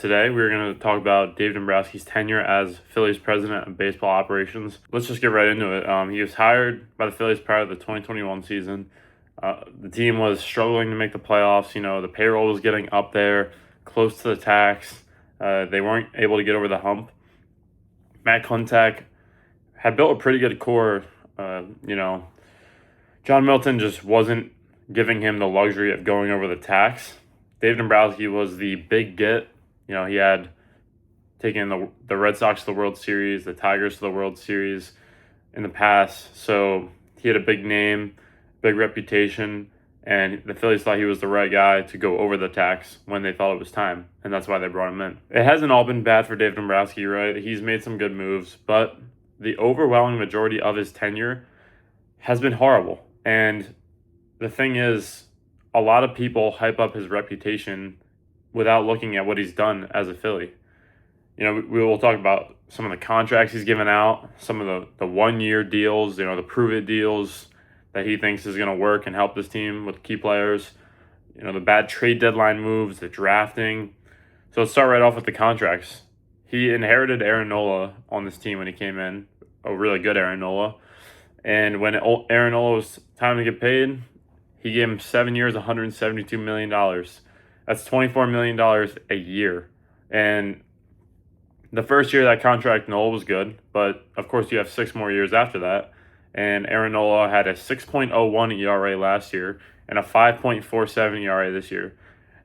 Today, we're going to talk about Dave Dombrowski's tenure as Phillies president of baseball operations. Let's just get right into it. He was hired by the Phillies prior to the 2021 season. The team was struggling to make the playoffs. The payroll was getting up there, close to the tax. They weren't able to get over the hump. Matt Klentak had built a pretty good core. John Milton just wasn't giving him the luxury of going over the tax. Dave Dombrowski was the big get. He had taken the Red Sox to the World Series, the Tigers to the World Series in the past. So he had a big name, big reputation, and the Phillies thought he was the right guy to go over the tax when they thought it was time, and that's why they brought him in. It hasn't all been bad for Dave Dombrowski, right? He's made some good moves, but the overwhelming majority of his tenure has been horrible. And the thing is, a lot of people hype up his reputation without looking at what he's done as a Philly. We will talk about some of the contracts he's given out, some of the 1-year deals, the prove-it deals that he thinks is going to work and help this team with key players, the bad trade deadline moves, the drafting. So let's start right off with the contracts. He inherited Aaron Nola on this team when he came in, a really good Aaron Nola. And when Aaron Nola was time to get paid, he gave him 7 years, $172 million. That's $24 million a year. And the first year of that contract, Nola was good. But, of course, you have 6 more years after that. And Aaron Nola had a 6.01 ERA last year and a 5.47 ERA this year.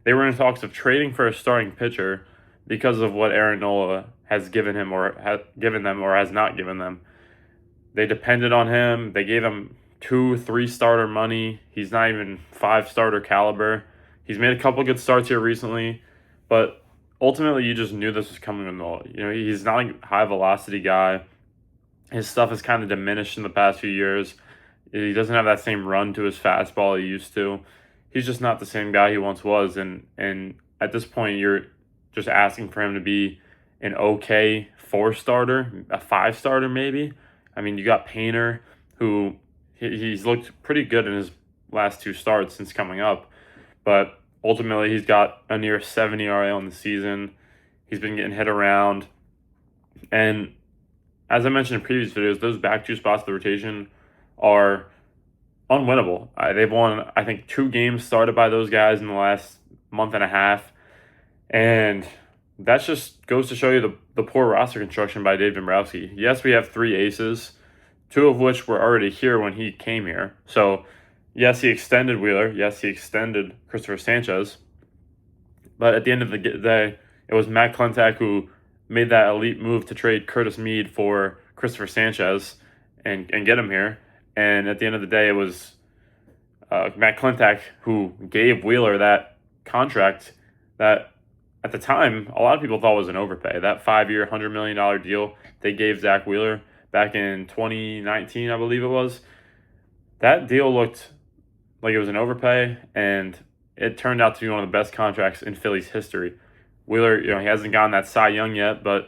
They were in talks of trading for a starting pitcher because of what Aaron Nola has given him or has given them or has not given them. They depended on him. They gave him 2-3 starter money. He's not even 5 starter caliber. He's made a couple good starts here recently, but ultimately you just knew this was coming with Nola. He's not a high velocity guy. His stuff has kind of diminished in the past few years. He doesn't have that same run to his fastball he used to. He's just not the same guy he once was, and at this point you're just asking for him to be an okay 4-starter, a 5-starter maybe. I mean, you got Painter, who he's looked pretty good in his last 2 starts since coming up. But ultimately, he's got a near 7 ERA on the season. He's been getting hit around. And as I mentioned in previous videos, those back 2 spots of the rotation are unwinnable. They've won, I think, 2 games started by those guys in the last month and a half. And that just goes to show you the poor roster construction by Dave Dombrowski. Yes, we have 3 aces, 2 of which were already here when he came here. So, yes, he extended Wheeler. Yes, he extended Christopher Sanchez. But at the end of the day, it was Matt Klentak who made that elite move to trade Curtis Mead for Christopher Sanchez and get him here. And at the end of the day, it was Matt Klentak who gave Wheeler that contract that at the time a lot of people thought was an overpay. That 5-year, $100 million deal they gave Zach Wheeler back in 2019, I believe it was. That deal looked like it was an overpay, and it turned out to be one of the best contracts in Phillies history. Wheeler, he hasn't gotten that Cy Young yet, and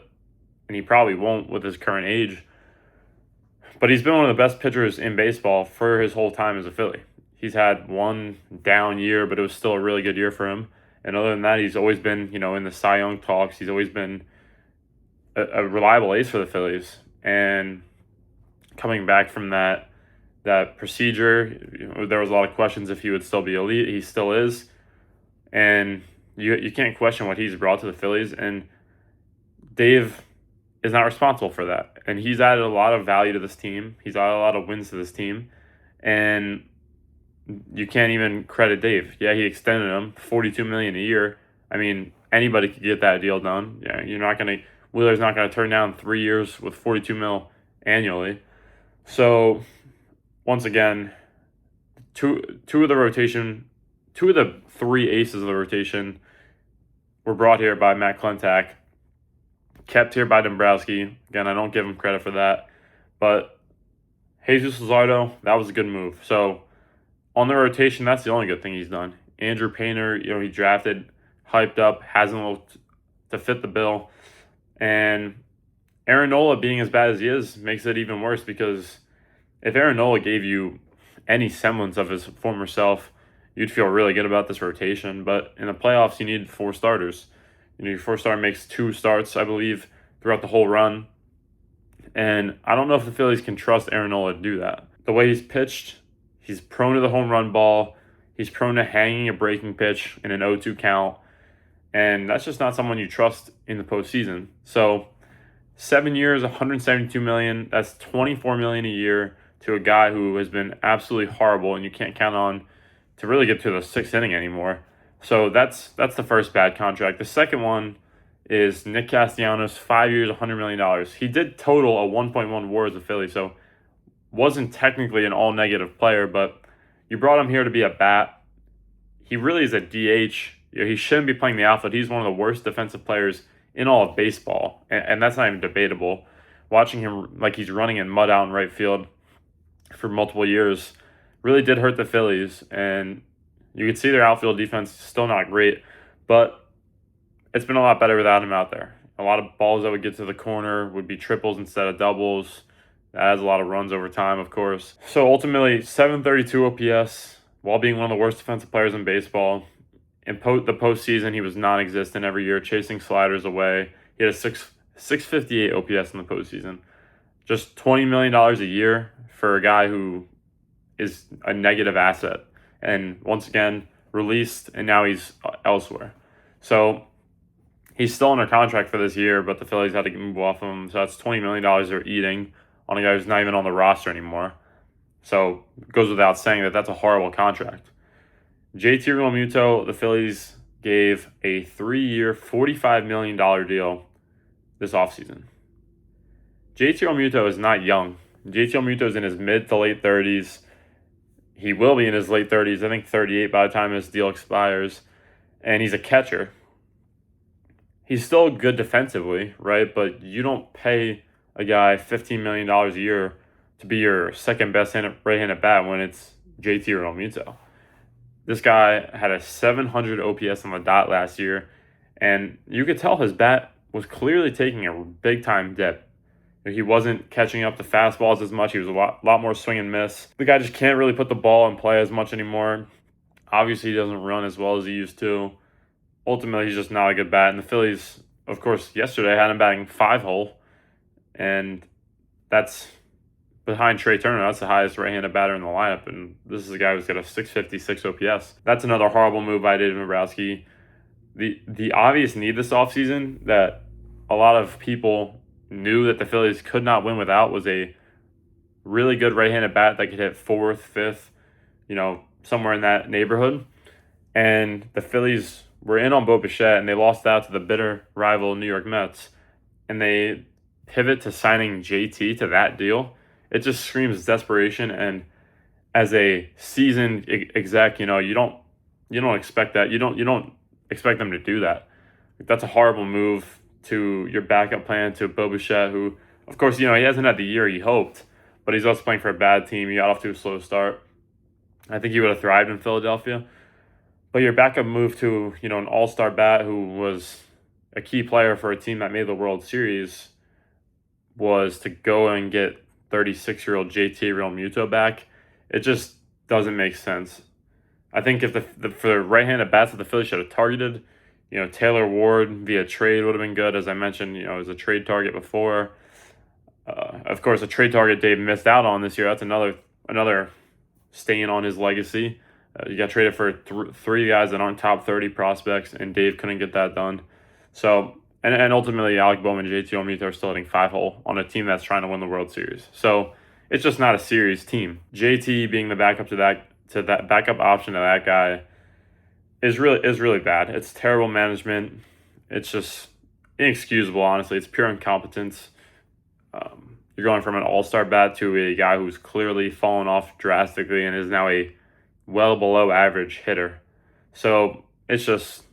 he probably won't with his current age. But he's been one of the best pitchers in baseball for his whole time as a Philly. He's had one down year, but it was still a really good year for him. And other than that, he's always been, in the Cy Young talks. He's always been a reliable ace for the Phillies. And coming back from that procedure, there was a lot of questions if he would still be elite. He still is. And you can't question what he's brought to the Phillies. And Dave is not responsible for that. And he's added a lot of value to this team. He's added a lot of wins to this team. And you can't even credit Dave. Yeah, he extended him $42 million a year. I mean, anybody could get that deal done. Yeah, Wheeler's not gonna turn down 3 years with $42 million annually. So once again, two of the 3 aces of the rotation were brought here by Matt Klentak, kept here by Dombrowski. Again, I don't give him credit for that. But Jesus Luzardo, that was a good move. So on the rotation, that's the only good thing he's done. Andrew Painter, he drafted, hyped up, hasn't looked to fit the bill. And Aaron Nola, being as bad as he is, makes it even worse because if Aaron Nola gave you any semblance of his former self, you'd feel really good about this rotation. But in the playoffs, you need 4 starters. Your fourth starter makes 2 starts, I believe, throughout the whole run. And I don't know if the Phillies can trust Aaron Nola to do that. The way he's pitched, he's prone to the home run ball. He's prone to hanging a breaking pitch in an 0-2 count. And that's just not someone you trust in the postseason. So 7 years, $172 million. That's $24 million a year to a guy who has been absolutely horrible, and you can't count on to really get to the 6th inning anymore. So that's the first bad contract. The second one is Nick Castellanos, 5 years, $100 million. He did total a 1.1 WAR as a Philly, so wasn't technically an all-negative player, but you brought him here to be a bat. He really is a DH. He shouldn't be playing the outfield. He's one of the worst defensive players in all of baseball, and that's not even debatable. Watching him like he's running in mud out in right field for multiple years really did hurt the Phillies, and you could see their outfield defense is still not great, but it's been a lot better without him out there. A lot of balls that would get to the corner would be triples instead of doubles. That adds a lot of runs over time, of course. So ultimately, 732 OPS while being one of the worst defensive players in baseball. In the postseason, he was non-existent every year, chasing sliders away. He had a 658 OPS in the postseason. Just $20 million a year for a guy who is a negative asset. And once again, released, and now he's elsewhere. So he's still under contract for this year, but the Phillies had to move off him. So that's $20 million they're eating on a guy who's not even on the roster anymore. So it goes without saying that that's a horrible contract. JT Realmuto, the Phillies gave a 3-year, $45 million deal this offseason. JT Realmuto is not young. JT Realmuto is in his mid to late 30s. He will be in his late 30s, I think 38 by the time his deal expires. And he's a catcher. He's still good defensively, right? But you don't pay a guy $15 million a year to be your second best right-handed bat when it's JT Realmuto. This guy had a 700 OPS on the dot last year, and you could tell his bat was clearly taking a big-time dip. He wasn't catching up to fastballs as much. He was a lot more swing and miss. The guy just can't really put the ball in play as much anymore. Obviously, he doesn't run as well as he used to. Ultimately, he's just not a good bat. And the Phillies, of course, yesterday had him batting 5-hole, and that's behind Trey Turner. That's the highest right-handed batter in the lineup, and this is a guy who's got a 656 OPS. That's another horrible move by Dave Dombrowski. The obvious need this offseason that a lot of people knew that the Phillies could not win without was a really good right-handed bat that could hit 4th, 5th, somewhere in that neighborhood. And the Phillies were in on Bo Bichette, and they lost out to the bitter rival New York Mets. And they pivot to signing JT to that deal. It just screams desperation. And as a seasoned exec, you don't expect that. You don't expect them to do that. That's a horrible move to your backup plan, to Bo Bichette, who, of course, he hasn't had the year he hoped, but he's also playing for a bad team. He got off to a slow start. I think he would have thrived in Philadelphia. But your backup move to, an all-star bat who was a key player for a team that made the World Series was to go and get 36-year-old JT Realmuto back. It just doesn't make sense. I think if for right-handed bats that the Phillies should have targeted, Taylor Ward via trade would have been good, as I mentioned, as a trade target before. Of course, a trade target Dave missed out on this year. That's another stain on his legacy. You got traded for 3 guys that aren't top 30 prospects, and Dave couldn't get that done. So, and ultimately, Alec Bowman and JT Realmuto are still hitting 5-hole on a team that's trying to win the World Series. So, it's just not a serious team. JT being the backup to that backup option to that guy is really bad. It's terrible management. It's just inexcusable, honestly. It's pure incompetence. You're going from an all-star bat to a guy who's clearly fallen off drastically and is now a well below average hitter. So it's just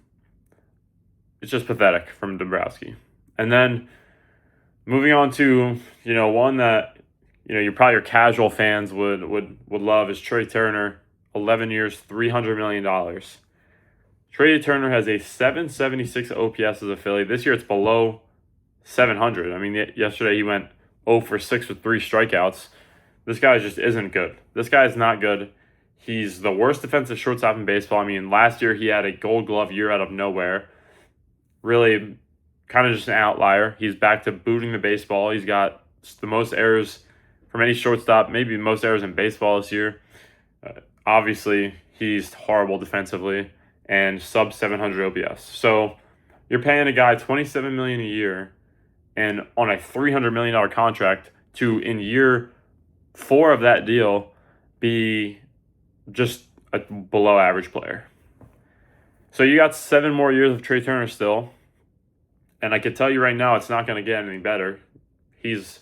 pathetic from Dombrowski. And then moving on to, one that, your casual fans would love is Trey Turner, 11 years, $300 million. Trey Turner has a 776 OPS as a Philly. This year it's below 700. I mean, yesterday he went 0 for 6 with 3 strikeouts. This guy just isn't good. This guy is not good. He's the worst defensive shortstop in baseball. I mean, last year he had a Gold Glove year out of nowhere. really kind of just an outlier. He's back to booting the baseball. He's got the most errors from any shortstop, maybe most errors in baseball this year. Obviously, he's horrible defensively and sub 700 OPS. So you're paying a guy $27 million a year and on a $300 million contract to, in year 4 of that deal, be just a below average player. So you got 7 more years of Trey Turner still. And I can tell you right now, it's not going to get any better. He's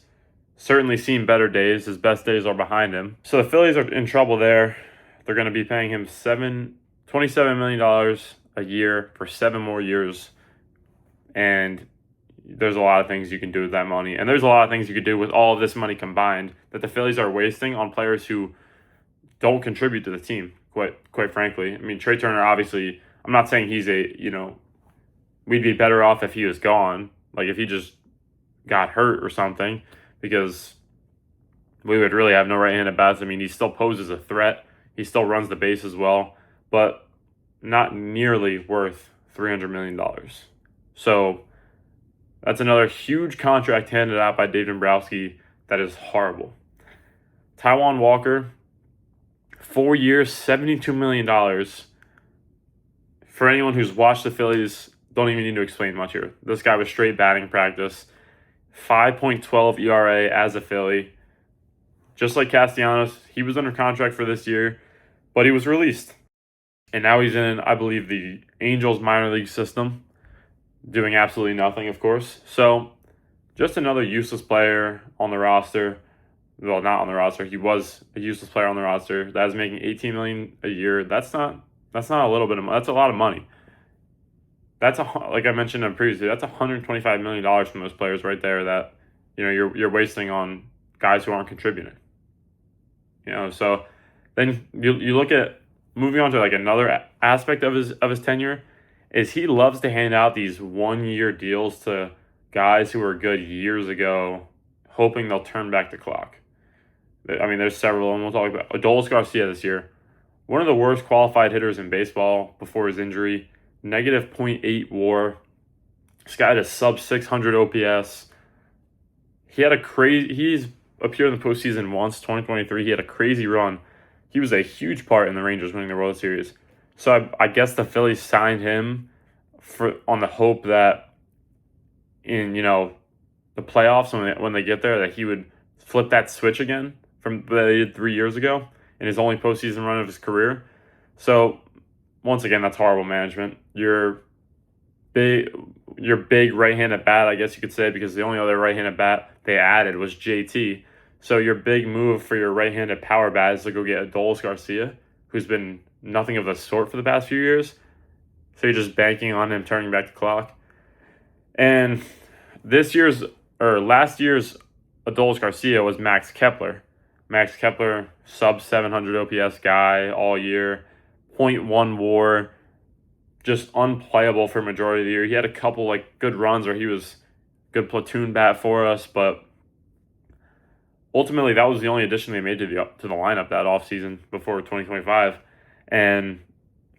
certainly seen better days. His best days are behind him. So the Phillies are in trouble there. They're going to be paying him $27 million a year for 7 more years. And there's a lot of things you can do with that money. And there's a lot of things you could do with all of this money combined that the Phillies are wasting on players who don't contribute to the team, quite frankly. I mean, Trey Turner, obviously, I'm not saying he's we'd be better off if he was gone, like if he just got hurt or something, because we would really have no right-handed bats. I mean, he still poses a threat. He still runs the base as well, but not nearly worth $300 million. So that's another huge contract handed out by Dave Dombrowski that is horrible. Taijuan Walker, 4 years, $72 million. For anyone who's watched the Phillies, don't even need to explain much here. This guy was straight batting practice. 5.12 ERA as a Philly. Just like Castellanos, he was under contract for this year, but he was released. And now he's in, I believe, the Angels minor league system, doing absolutely nothing, of course. So just another useless player on the roster. Well, not on the roster. He was a useless player on the roster that is making $18 million a year. That's not a little bit of money. That's a lot of money. That's like I mentioned previously. That's $125 million from those players right there that you're wasting on guys who aren't contributing. So then you look at moving on to like another aspect of his tenure is he loves to hand out these 1-year deals to guys who were good years ago, hoping they'll turn back the clock. I mean, there's several, and we'll talk about Adolis Garcia this year. One of the worst qualified hitters in baseball before his injury. Negative .8 WAR. This guy had a sub 600 OPS. He's appeared in the postseason once, 2023. He had a crazy run. He was a huge part in the Rangers winning the World Series. So I guess the Phillies signed him on the hope that in the playoffs when they get there that he would flip that switch again from that he did 3 years ago in his only postseason run of his career. So once again, that's horrible management. Your big right-handed bat, I guess you could say, because the only other right-handed bat they added was JT. So your big move for your right-handed power bat is to go get Adolis Garcia, who's been nothing of the sort for the past few years. So you're just banking on him turning back the clock. And last year's Adolis Garcia was Max Kepler. Max Kepler, sub 700 OPS guy all year. 0.1 WAR, just unplayable for a majority of the year. He had a couple good runs where he was good platoon bat for us, but ultimately that was the only addition they made to the lineup that offseason before 2025, and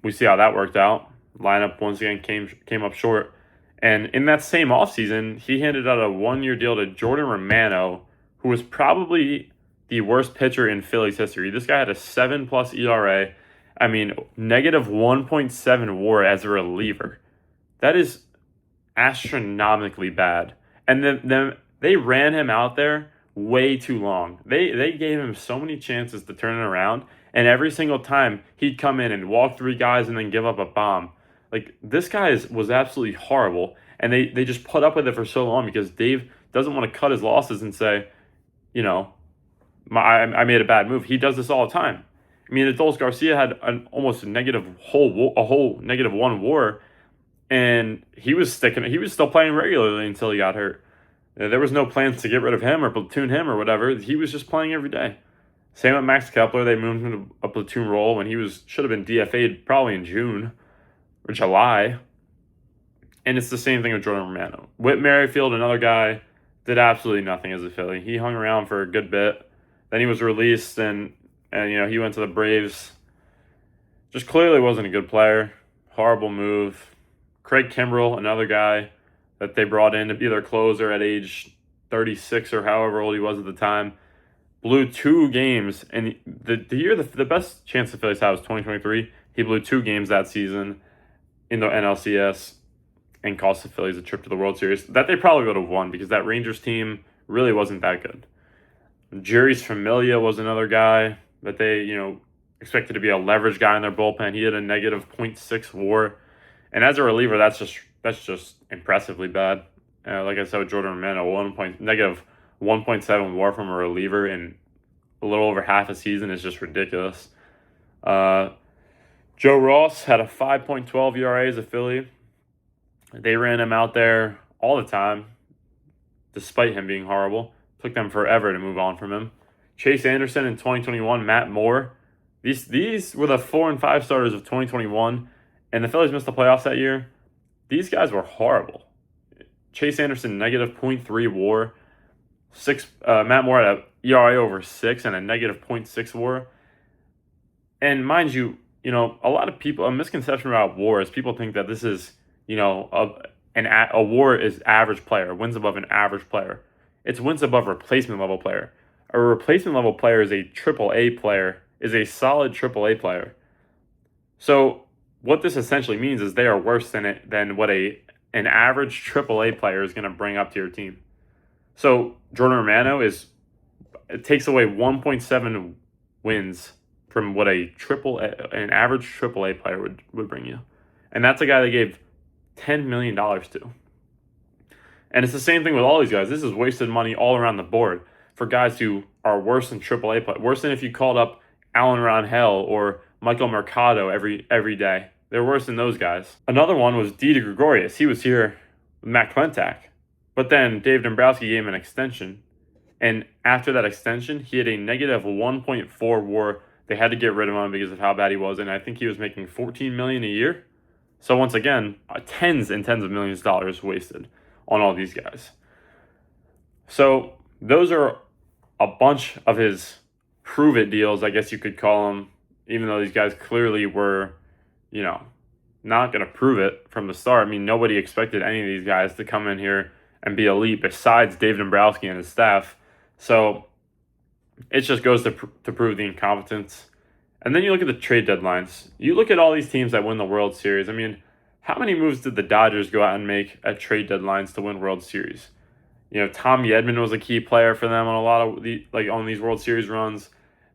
we see how that worked out. Lineup once again came up short, and in that same offseason, he handed out a 1-year deal to Jordan Romano, who was probably the worst pitcher in Phillies history. This guy had a 7+ ERA. I mean, negative 1.7 WAR as a reliever. That is astronomically bad. And then they ran him out there way too long. They gave him so many chances to turn it around, and every single time he'd come in and walk 3 guys and then give up a bomb. Like, this guy was absolutely horrible, and they just put up with it for so long because Dave doesn't want to cut his losses and say, I made a bad move. He does this all the time. I mean, Adolis Garcia had an almost whole negative 1 WAR, and he was still playing regularly until he got hurt. There was no plans to get rid of him or platoon him or whatever. He was just playing every day. Same with Max Kepler. They moved him to a platoon role when he should have been DFA'd probably in June or July. And it's the same thing with Jordan Romano. Whit Merrifield, another guy, did absolutely nothing as a Philly. He hung around for a good bit. Then he was released, and he went to the Braves. Just clearly wasn't a good player. Horrible move. Craig Kimbrell, another guy that they brought in to be their closer at age 36 or however old he was at the time, blew 2 games. And the year, the best chance the Phillies had was 2023. He blew 2 games that season in the NLCS and cost the Phillies a trip to the World Series that they probably would have won because that Rangers team really wasn't that good. Jerry's Familia was another guy that they, expected to be a leverage guy in their bullpen. He had a negative .6 WAR, and as a reliever, that's just impressively bad. Like I said with Jordan Romano, negative 1.7 WAR from a reliever in a little over half a season is just ridiculous. Joe Ross had a 5.12 ERA as a Philly. They ran him out there all the time, despite him being horrible. Took them forever to move on from him. Chase Anderson in 2021, Matt Moore. These were the 4 and 5 starters of 2021, and the Phillies missed the playoffs that year. These guys were horrible. Chase Anderson, negative .3 WAR. Matt Moore had a ERA over 6 and a negative .6 WAR. And mind you, a lot of people, a misconception about WAR is people think that this is, a WAR is average player, wins above an average player. It's wins above replacement level player. A replacement level player is a AAA player, is a solid AAA player. So what this essentially means is they are worse than what an average AAA player is going to bring up to your team. So Jordan Romano it takes away 1.7 wins from what an average AAA player would bring you. And that's a guy they gave $10 million to. And it's the same thing with all these guys. This is wasted money all around the board for guys who are worse than AAA players. Worse than if you called up Alan Rangel or Michael Mercado every day. They're worse than those guys. Another one was Didi Gregorius. He was here with Matt Klentak. But then Dave Dombrowski gave him an extension. And after that extension, he had a negative 1.4 WAR. They had to get rid of him because of how bad he was. And I think he was making $14 million a year. So once again, tens and tens of millions of dollars wasted on all these guys. So those are a bunch of his prove it deals, I guess you could call them, even though these guys clearly were, not going to prove it from the start. I mean, nobody expected any of these guys to come in here and be elite besides Dave Dombrowski and his staff. So it just goes to prove the incompetence. And then you look at the trade deadlines. You look at all these teams that win the World Series. I mean, how many moves did the Dodgers go out and make at trade deadlines to win World Series? Tom Edman was a key player for them on a lot of on these World Series runs.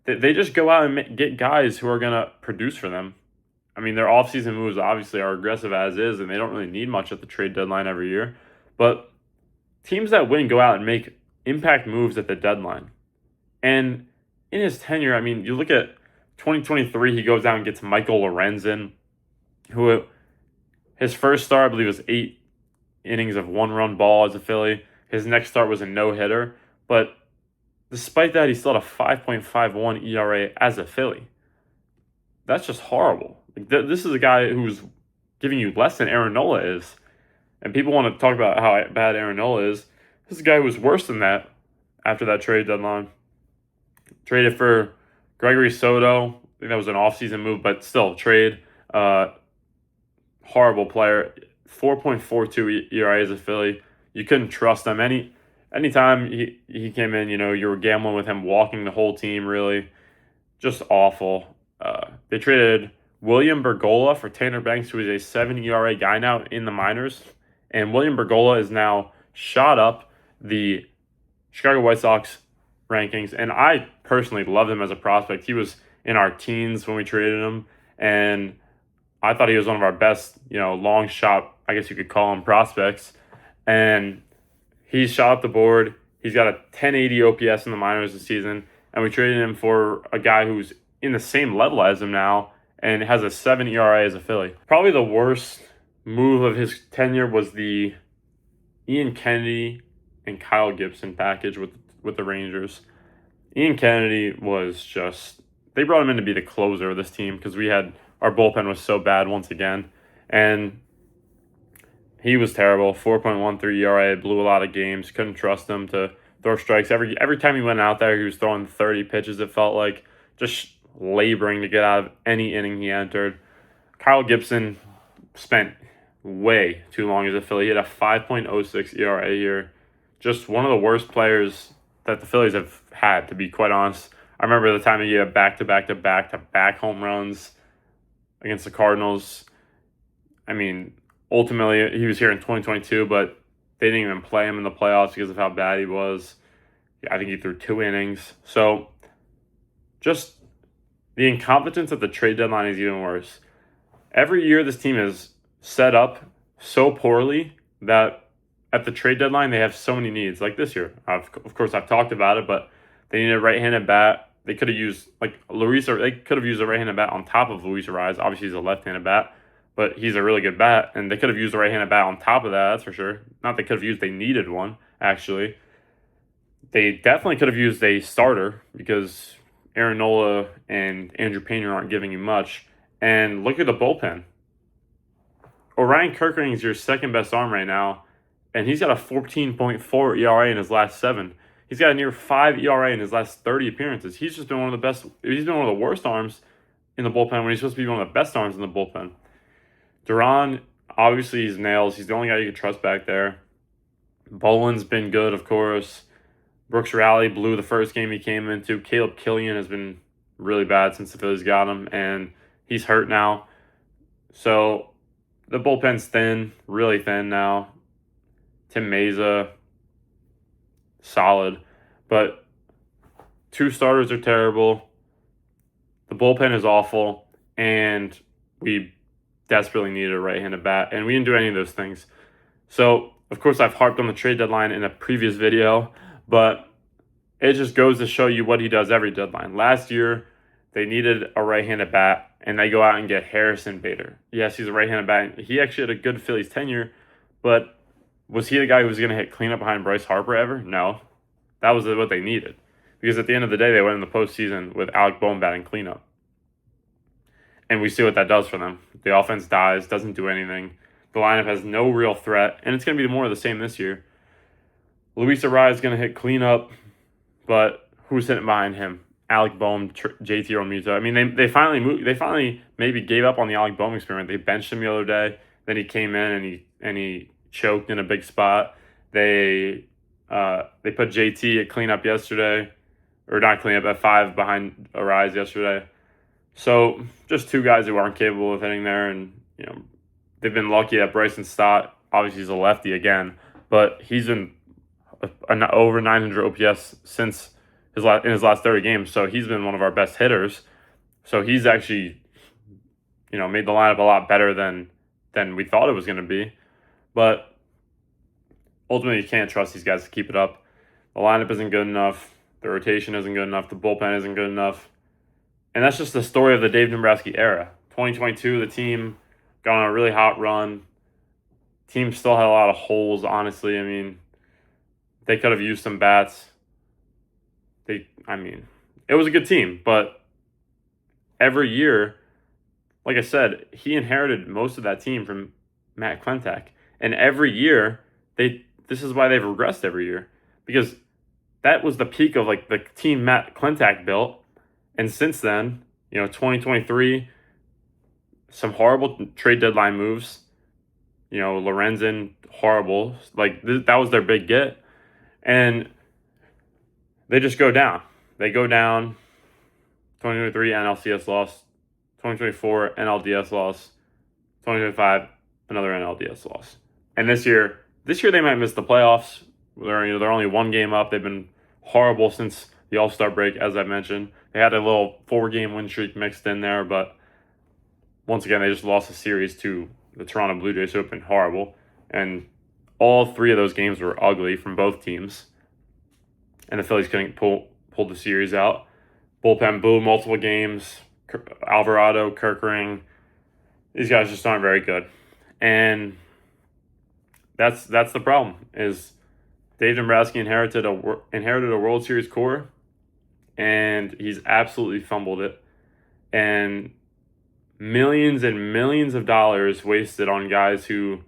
They just go out and get guys who are going to produce for them. I mean, their offseason moves obviously are aggressive as is, and they don't really need much at the trade deadline every year. But teams that win go out and make impact moves at the deadline. And in his tenure, I mean, you look at 2023, he goes out and gets Michael Lorenzen, who his first start, I believe, was 8 innings of 1-run ball as a Philly. His next start was a no-hitter. But despite that, he still had a 5.51 ERA as a Philly. That's just horrible. This is a guy who's giving you less than Aaron Nola is. And people want to talk about how bad Aaron Nola is. This is a guy who was worse than that after that trade deadline. Traded for Gregory Soto. I think that was an offseason move, but still, trade. Horrible player. 4.42 ERA as a Philly. You couldn't trust him. Anytime he came in, you were gambling with him walking the whole team, really. Just awful. They traded William Bergolla for Tanner Banks, who is a 7 ERA guy now in the minors. And William Bergolla is now shot up the Chicago White Sox rankings. And I personally love him as a prospect. He was in our teens when we traded him. And I thought he was one of our best, long shot, I guess you could call him, prospects. And he's shot up the board. He's got a 1080 OPS in the minors this season. And we traded him for a guy who's in the same level as him now and has a 7 ERA as a Philly. Probably the worst move of his tenure was the Ian Kennedy and Kyle Gibson package with the Rangers. Ian Kennedy was just, they brought him in to be the closer of this team because our bullpen was so bad once again. And he was terrible. 4.13 ERA, blew a lot of games. Couldn't trust him to throw strikes. Every time he went out there, he was throwing 30 pitches, it felt like. Just laboring to get out of any inning he entered. Kyle Gibson spent way too long as a Philly. He had a 5.06 ERA here. Just one of the worst players that the Phillies have had, to be quite honest. I remember the time he had back-to-back home runs against the Cardinals. I mean, ultimately, he was here in 2022, but they didn't even play him in the playoffs because of how bad he was. I think he threw 2 innings. So, just the incompetence at the trade deadline is even worse. Every year, this team is set up so poorly that at the trade deadline, they have so many needs. Like this year, of course, I've talked about it, but they need a right-handed bat. They could have used, they could have used a right-handed bat on top of Luis Ariz. Obviously, he's a left-handed bat, but he's a really good bat, and they could have used a right-handed bat on top of that, that's for sure. Not they could have used, they needed one, actually. They definitely could have used a starter because Aaron Nola and Andrew Pena aren't giving you much. And look at the bullpen. Orion Kerkering is your second best arm right now, and he's got a 14.4 ERA in his last 7. He's got a near 5 ERA in his last 30 appearances. He's just been one of the best. He's been one of the worst arms in the bullpen when he's supposed to be one of the best arms in the bullpen. Duran, obviously, he's nails. He's the only guy you can trust back there. Boland's been good, of course. Brooks Rally blew the first game he came into. Caleb Killian has been really bad since the Phillies got him, and he's hurt now. So the bullpen's thin, really thin now. Tim Meza, solid. But 2 starters are terrible. The bullpen is awful. And we desperately needed a right-handed bat. And we didn't do any of those things. So, of course, I've harped on the trade deadline in a previous video. But it just goes to show you what he does every deadline. Last year, they needed a right-handed bat, and they go out and get Harrison Bader. Yes, he's a right-handed bat. He actually had a good Phillies tenure, but was he the guy who was going to hit cleanup behind Bryce Harper ever? No. That was what they needed. Because at the end of the day, they went in the postseason with Alec Bohm batting cleanup. And we see what that does for them. The offense dies, doesn't do anything. The lineup has no real threat, and it's going to be more of the same this year. Luis Ariz is going to hit cleanup, but who's hitting behind him? Alec Bohm, JT Realmuto. I mean, they finally moved. They finally maybe gave up on the Alec Bohm experiment. They benched him the other day. Then he came in and he choked in a big spot. They put JT at cleanup yesterday, or not cleanup, at 5 behind Ariz yesterday. So just 2 guys who aren't capable of hitting there, and they've been lucky that Bryson Stott, obviously he's a lefty again, but he's been over 900 OPS since in his last 30 games. So he's been one of our best hitters. So he's actually, made the lineup a lot better than we thought it was going to be. But ultimately, you can't trust these guys to keep it up. The lineup isn't good enough. The rotation isn't good enough. The bullpen isn't good enough. And that's just the story of the Dave Dombrowski era. 2022, the team got on a really hot run. Team still had a lot of holes, honestly. I mean, they could have used some bats. It was a good team, but every year, like I said, he inherited most of that team from Matt Klentak. And every year, this is why they've regressed every year. Because that was the peak of the team Matt Klentak built. And since then, 2023, some horrible trade deadline moves. Lorenzen, horrible. That was their big get. And they just go down. They go down. 2023 NLCS loss. 2024 NLDS loss. 2025 another NLDS loss. And this year they might miss the playoffs. They're only 1 game up. They've been horrible since the All-Star break, as I mentioned. They had a little 4-game win streak mixed in there, but once again, they just lost a series to the Toronto Blue Jays, who have been horrible. And all 3 of those games were ugly from both teams. And the Phillies couldn't pull the series out. Bullpen blew multiple games. Alvarado, Kerkering, these guys just aren't very good. And that's the problem, is Dave Dombrowski inherited a World Series core, and he's absolutely fumbled it. And millions and millions of dollars wasted on guys who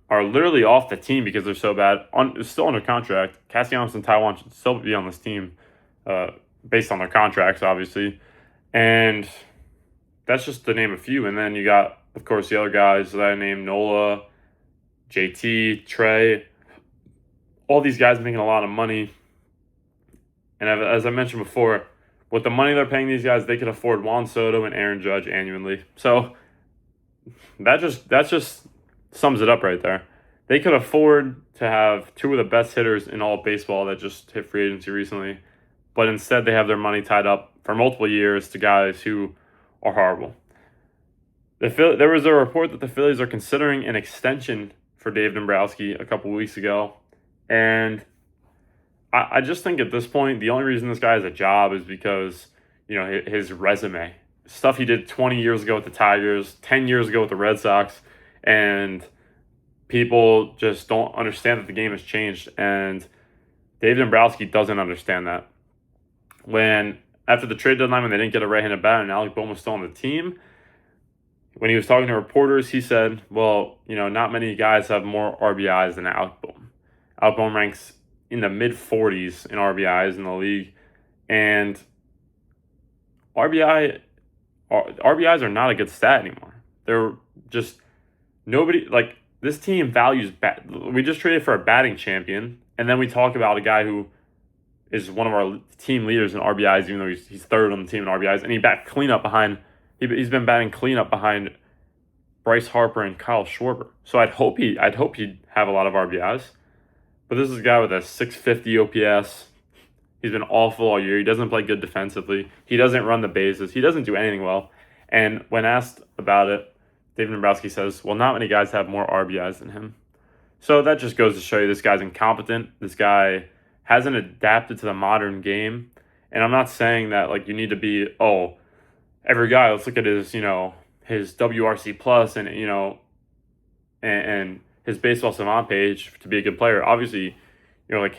are literally off the team because they're so bad. Still under contract. Castellanos and Taiwan should still be on this team based on their contracts, obviously. And that's just to name a few. And then you got of course, the other guys that I named, Nola, JT, Trey, all these guys making a lot of money. And as I mentioned before, with the money they're paying these guys, they could afford Juan Soto and Aaron Judge annually. So that just sums it up right there. They could afford to have two of the best hitters in all of baseball that just hit free agency recently, but instead they have their money tied up for multiple years to guys who are horrible. There was a report that the Phillies are considering an extension for Dave Dombrowski a couple weeks ago, and I just think at this point the only reason this guy has a job is because his resume, stuff he did 20 years ago with the Tigers, 10 years ago with the Red Sox, and people just don't understand that the game has changed, and Dave Dombrowski doesn't understand that. When after the trade deadline, when they didn't get a right-handed batter and Alec Bohm was still on the team, when he was talking to reporters, he said, well, not many guys have more RBIs than Alec Bohm. Alec Bohm ranks in the mid-40s in RBIs in the league, and RBIs are not a good stat anymore. They're just nobody like this team values we just traded for a batting champion, and then we talk about a guy who is one of our team leaders in RBIs, even though he's third on the team in RBIs, and he's been batting cleanup behind Bryce Harper and Kyle Schwarber. So I'd hope he'd have a lot of RBIs. But this is a guy with a 650 OPS. He's been awful all year. He doesn't play good defensively. He doesn't run the bases. He doesn't do anything well. And when asked about it, David Dombrowski says, well, not many guys have more RBIs than him. So that just goes to show you this guy's incompetent. This guy hasn't adapted to the modern game. And I'm not saying that you need to be, every guy, let's look at his, his WRC plus and his baseball savant page to be a good player. Obviously,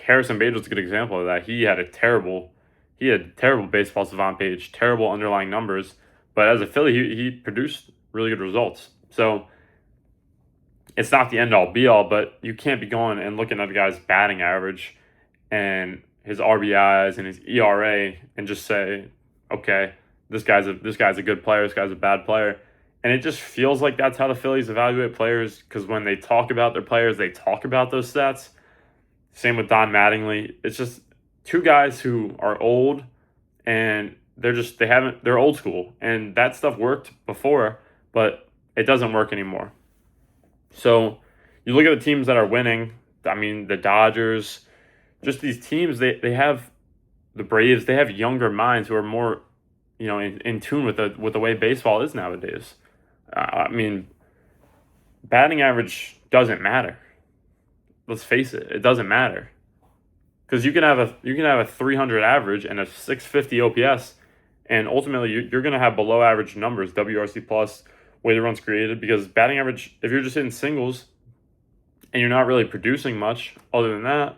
Harrison Bader was a good example of that. He had terrible baseball savant page, terrible underlying numbers. But as a Philly, he produced really good results. So it's not the end-all, be-all, but you can't be going and looking at a guy's batting average and his RBIs and his ERA and just say, okay, this guy's a good player, this guy's a bad player. And it just feels like that's how the Phillies evaluate players, because when they talk about their players, they talk about those stats. Same with Don Mattingly. It's just two guys who are old and they're old school, and that stuff worked before, but it doesn't work anymore. So you look at the teams that are winning. I mean, the Dodgers, just these teams, they have the Braves, they have younger minds who are more, in tune with the way baseball is nowadays. I mean, batting average doesn't matter. Let's face it, it doesn't matter. Because you can have a 300 average and a 650 OPS, and ultimately you're going to have below average numbers, WRC plus, weighted runs created, because batting average, if you're just hitting singles and you're not really producing much other than that,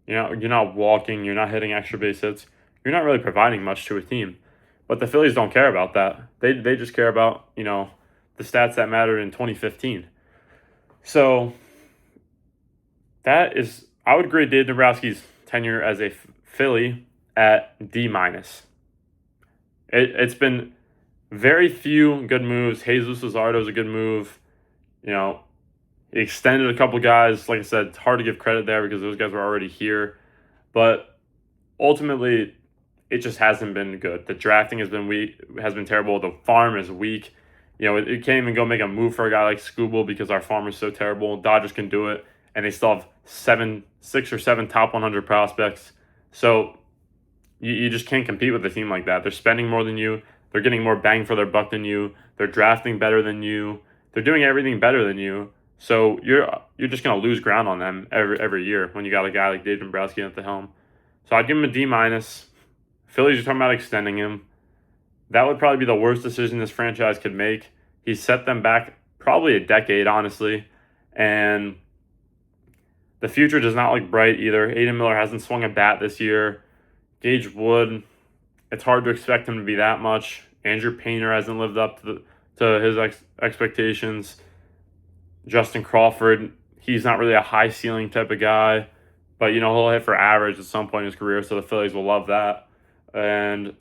you're not walking, you're not hitting extra base hits, you're not really providing much to a team. But the Phillies don't care about that. They just care about, the stats that mattered in 2015. So I would grade Dave Dombrowski's tenure as a Philly at D-. It's been very few good moves. Jesus Luzardo is a good move. He extended a couple guys. Like I said, it's hard to give credit there because those guys were already here. But ultimately, it just hasn't been good. The drafting has been weak, has been terrible. The farm is weak. It can't even go make a move for a guy like Skubal because our farm is so terrible. Dodgers can do it, and they still have 6 or 7 top 100 prospects. So you just can't compete with a team like that. They're spending more than you. They're getting more bang for their buck than you. They're drafting better than you. They're doing everything better than you. So you're just going to lose ground on them every year when you got a guy like Dave Dombrowski at the helm. So I'd give him a D-. Phillies are talking about extending him. That would probably be the worst decision this franchise could make. He set them back probably a decade, honestly. And the future does not look bright either. Aiden Miller hasn't swung a bat this year. Gage Wood, it's hard to expect him to be that much. Andrew Painter hasn't lived up to his expectations. Justin Crawford, he's not really a high ceiling type of guy, but he'll hit for average at some point in his career, so the Phillies will love that. And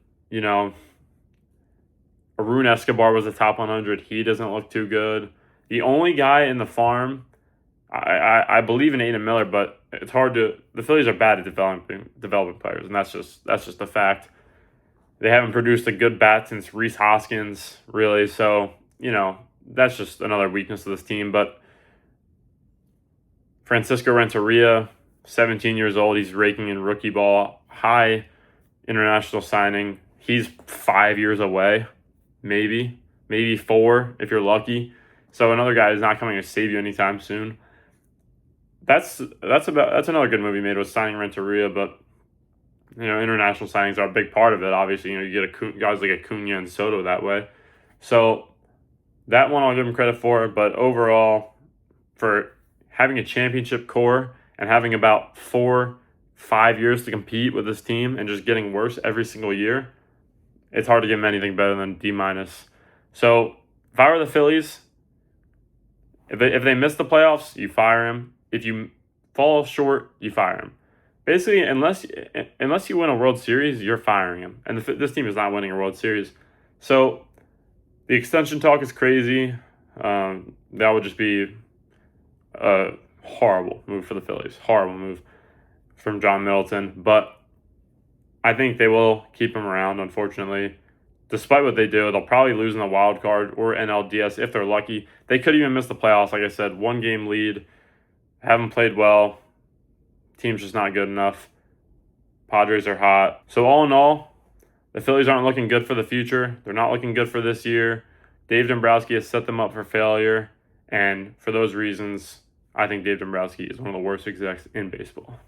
Arun Escobar was a top 100. He doesn't look too good. The only guy in the farm, I believe in Aiden Miller, but it's hard to. The Phillies are bad at developing players, and that's just a fact. They haven't produced a good bat since Rhys Hoskins, really. So that's just another weakness of this team. But Francisco Renteria, 17 years old, he's raking in rookie ball, high international signing. He's 5 years away, maybe 4 if you're lucky. So another guy is not coming to save you anytime soon. That's another good movie made, was signing Renteria, but international signings are a big part of it. Obviously, you get guys like Acuna and Soto that way. So that one I'll give him credit for, but overall, for having a championship core and having about 4-5 years to compete with this team and just getting worse every single year, it's hard to give him anything better than D-. So if I were the Phillies, if they miss the playoffs, you fire him. If you fall short, you fire him. Basically, unless you win a World Series, you're firing him. And this team is not winning a World Series. So the extension talk is crazy. That would just be a horrible move for the Phillies. Horrible move from John Middleton. But I think they will keep him around, unfortunately. Despite what they do, they'll probably lose in the wild card or NLDS if they're lucky. They could even miss the playoffs. Like I said, 1-game lead. Haven't played well. Team's just not good enough. Padres are hot. So all in all, the Phillies aren't looking good for the future. They're not looking good for this year. Dave Dombrowski has set them up for failure. And for those reasons, I think Dave Dombrowski is one of the worst execs in baseball.